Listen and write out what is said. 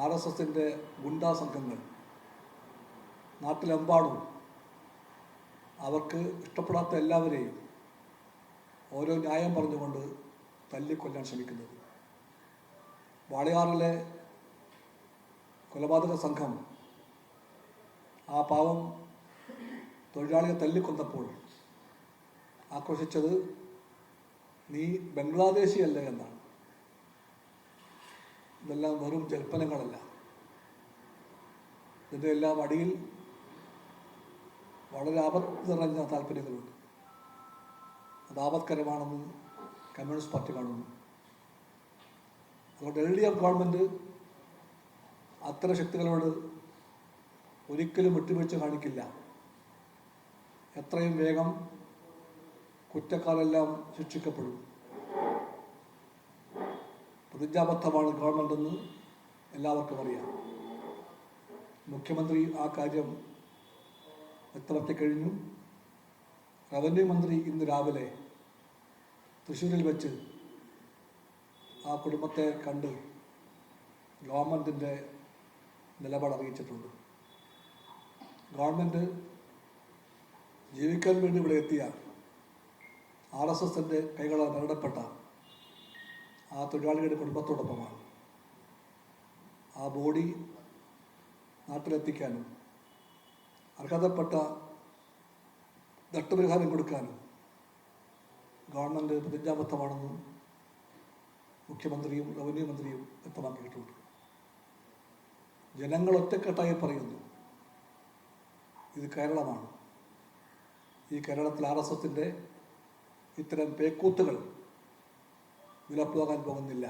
RSSൻ്റെ ഗുണ്ടാ സംഘങ്ങൾ നാട്ടിലെമ്പാടും അവർക്ക് ഇഷ്ടപ്പെടാത്ത എല്ലാവരെയും ഓരോ ന്യായം പറഞ്ഞുകൊണ്ട് തല്ലിക്കൊല്ലാൻ ശ്രമിക്കുന്നത്. വാളയാറിലെ കൊലപാതക സംഘം ആ പാവം തൊഴിലാളിയെ തല്ലിക്കൊന്നപ്പോൾ ആക്രോശിച്ചത് നീ ബംഗ്ലാദേശിയല്ല എന്നാണ്. ഇതെല്ലാം വെറും ജൽപ്പനങ്ങളല്ല. ഇതിൻ്റെ എല്ലാം അടിയിൽ വളരെ ആപത്ത് നിറഞ്ഞ താല്പര്യങ്ങളുണ്ട്. അത് ആപത്കരമാണെന്ന് കമ്മ്യൂണിസ്റ്റ് പാർട്ടി കാണുന്നു. അതുകൊണ്ട് LDF ഗവൺമെൻറ് അത്തരം ശക്തികളോട് ഒരിക്കലും വിട്ടുവീഴ്ച കാണിക്കില്ല. എത്രയും വേഗം കുറ്റക്കാരെല്ലാം ശിക്ഷിക്കപ്പെടും. പ്രതിജ്ഞാബദ്ധമാണ് ഗവൺമെൻറ്റെന്ന് എല്ലാവർക്കും അറിയാം. മുഖ്യമന്ത്രി ആ കാര്യം വ്യക്തമാക്കി കഴിഞ്ഞു. റവന്യൂ മന്ത്രി ഇന്ന് രാവിലെ തൃശ്ശൂരിൽ വെച്ച് ആ കുടുംബത്തെ കണ്ട് ഗവൺമെൻറ്റിൻ്റെ നിലപാട് അറിയിച്ചിട്ടുണ്ട്. ഗവൺമെൻറ് ജീവിക്കാൻ വേണ്ടി ഇവിടെ എത്തിയ RSSൻ്റെ കൈകളാൽ മരണപ്പെട്ട ആ തൊഴിലാളികളുടെ കുടുംബത്തോടൊപ്പമാണ്. ആ ബോഡി നാട്ടിലെത്തിക്കാനും അർഹതപ്പെട്ട നഷ്ടപരിഹാരം കൊടുക്കാനും ഗവൺമെൻറ് പ്രതിജ്ഞാബദ്ധമാണെന്നും മുഖ്യമന്ത്രിയും റവന്യൂ മന്ത്രിയും വ്യക്തമാക്കിയിട്ടുണ്ട്. ജനങ്ങൾ ഒറ്റക്കെട്ടായി പറയുന്നു, ഇത് കേരളമാണ്. ഈ കേരളത്തിൽ RSSൻ്റെ ഇത്തരം പേക്കൂത്തുകൾ വിലപ്പോകാൻ പോകുന്നില്ല.